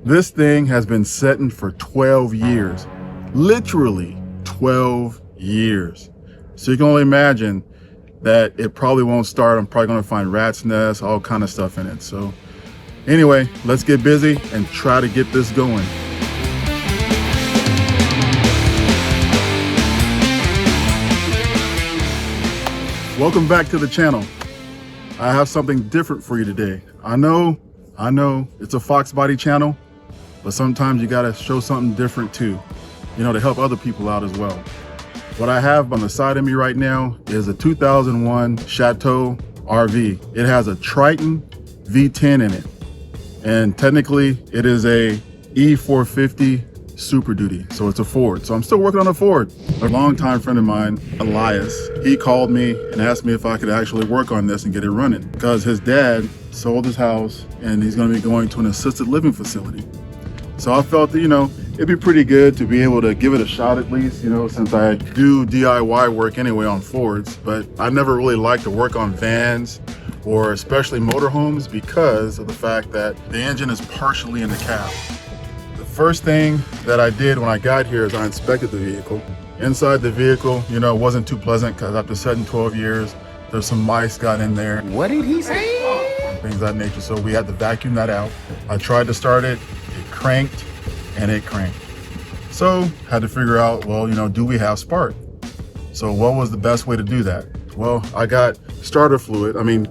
This thing has been setting for 12 years, literally 12 years. So you can only imagine that it probably won't start. I'm probably gonna find rat's nests, all kind of stuff in it. So anyway, let's get busy and try to get this going. Welcome back to the channel. I have something different for you today. I know, it's a Fox Body channel, but sometimes you gotta show something different too, you know, to help other people out as well. What I have on the side of me right now is a 2001 Chateau RV. It has a Triton V10 in it. And technically it is a E450 Super Duty. So it's a Ford. So I'm still working on a Ford. A longtime friend of mine, Elias, he called me and asked me if I could actually work on this and get it running, because his dad sold his house and he's going to be going to an assisted living facility. So I felt that, you know, it'd be pretty good to be able to give it a shot at least, you know, since I do DIY work anyway on Fords, but I never really liked to work on vans or especially motorhomes because of the fact that the engine is partially in the cab. First thing that I did when I got here is I inspected the vehicle. Inside the vehicle, you know, it wasn't too pleasant because after setting 12 years, there's some mice got in there. What did he say? Things of that nature. So we had to vacuum that out. I tried to start it, it cranked, and it cranked. So had to figure out, well, you know, do we have spark? So what was the best way to do that? Well, I got starter fluid. I mean,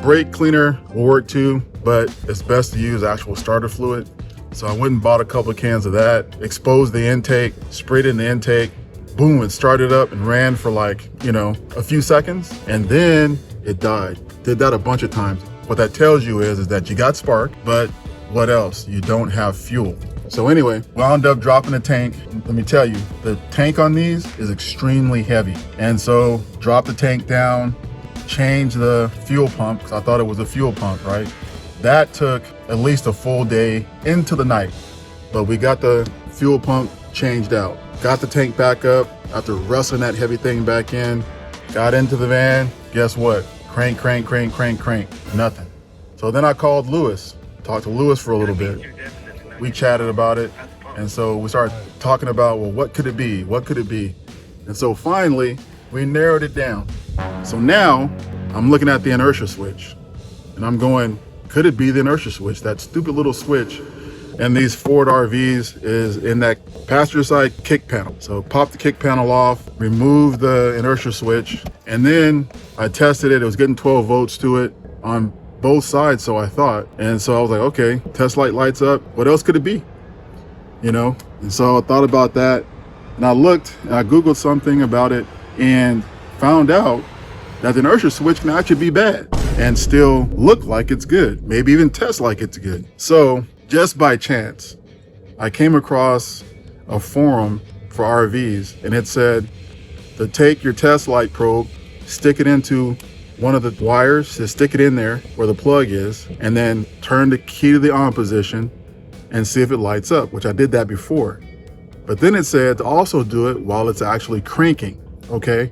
brake cleaner will work too, but it's best to use actual starter fluid. So I went and bought a couple of cans of that, exposed the intake, sprayed it in the intake, boom, it started up and ran for like, you know, a few seconds, and then it died. Did that a bunch of times. What that tells you is that you got spark, but what else? You don't have fuel. So anyway, wound up dropping the tank. Let me tell you, the tank on these is extremely heavy. And so drop the tank down, change the fuel pump, because I thought it was a fuel pump, right? That took at least a full day into the night, but we got the fuel pump changed out. Got the tank back up after wrestling that heavy thing back in, got into the van, guess what? Crank, crank, crank, crank, crank, nothing. So then I called Lewis, talked to Lewis for a little bit. We chatted about it. And so we started talking about, well, what could it be? What could it be? And so finally we narrowed it down. So now I'm looking at the inertia switch and I'm going, could it be the inertia switch? That stupid little switch in these Ford RVs is in that passenger side kick panel. So pop the kick panel off, remove the inertia switch, and then I tested it. It was getting 12 volts to it on both sides, so I thought. And so I was like, okay, test light lights up. What else could it be? You know? And so I thought about that, and I looked, and I Googled something about it, and found out that the inertia switch can actually be bad and still look like it's good, maybe even test like it's good. So just by chance, I came across a forum for RVs, and it said to take your test light probe, stick it into one of the wires, to stick it in there where the plug is, and then turn the key to the on position and see if it lights up, which I did that before. But then it said to also do it while it's actually cranking, okay?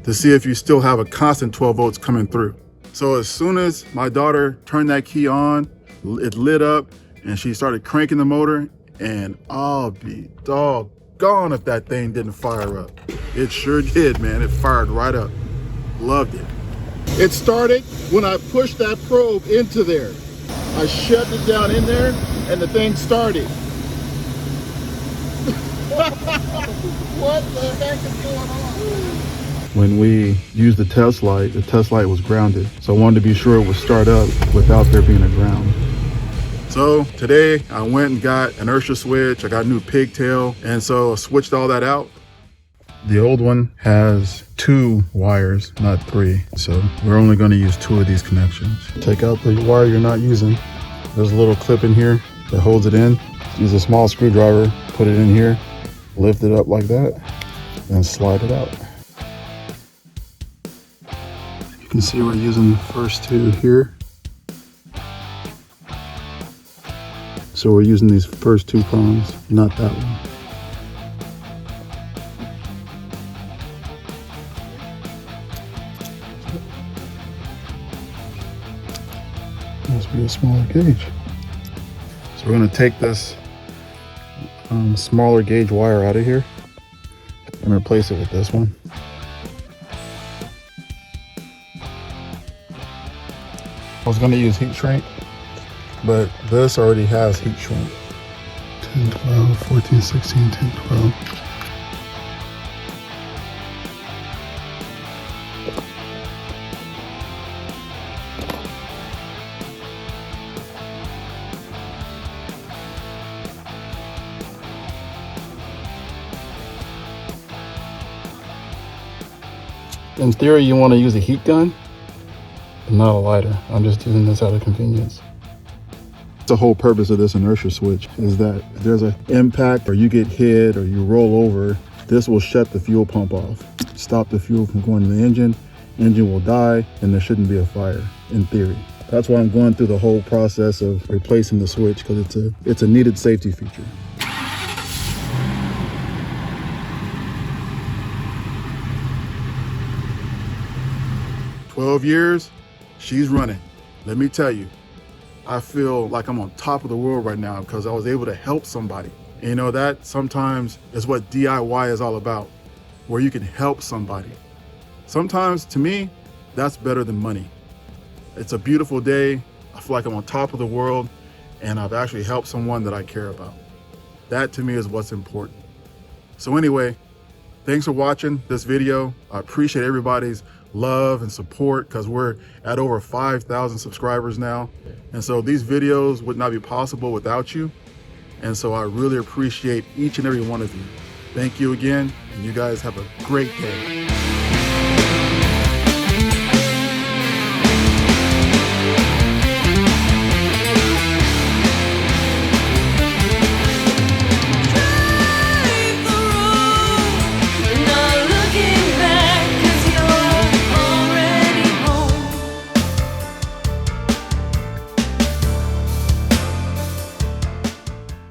To see if you still have a constant 12 volts coming through. So as soon as my daughter turned that key on, it lit up and she started cranking the motor, and I'll be doggone if that thing didn't fire up. It sure did, man. It fired right up. Loved it. It started when I pushed that probe into there. I shut it down in there and the thing started. What the heck is going on? When we used the test light was grounded. So I wanted to be sure it would start up without there being a ground. So today I went and got an inertia switch, I got a new pigtail, and so I switched all that out. The old one has 2 wires, not 3. So we're only going to use 2 of these connections. Take out the wire you're not using. There's a little clip in here that holds it in. Use a small screwdriver, put it in here, lift it up like that, and slide it out. You can see we're using the first 2 here. So we're using these first 2 prongs, not that one. Must be a smaller gauge. So we're gonna take this smaller gauge wire out of here and replace it with this one. I was gonna use heat shrink, but this already has heat shrink. 10, 12, 14, 16, 10, 12. In theory, you want to use a heat gun, but not a lighter. I'm just using this out of convenience. The whole purpose of this inertia switch is that if there's an impact or you get hit or you roll over, this will shut the fuel pump off, stop the fuel from going to the engine will die, and there shouldn't be a fire, in theory. That's why I'm going through the whole process of replacing the switch, because it's a needed safety feature. 12 years, she's running. Let me tell you, I feel like I'm on top of the world right now because I was able to help somebody. And you know, that sometimes is what DIY is all about, where you can help somebody. Sometimes, to me, that's better than money. It's a beautiful day. I feel like I'm on top of the world and I've actually helped someone that I care about. That to me is what's important. So anyway, thanks for watching this video. I appreciate everybody's love and support because we're at over 5,000 subscribers now. And so these videos would not be possible without you. And so I really appreciate each and every one of you. Thank you again, and you guys have a great day.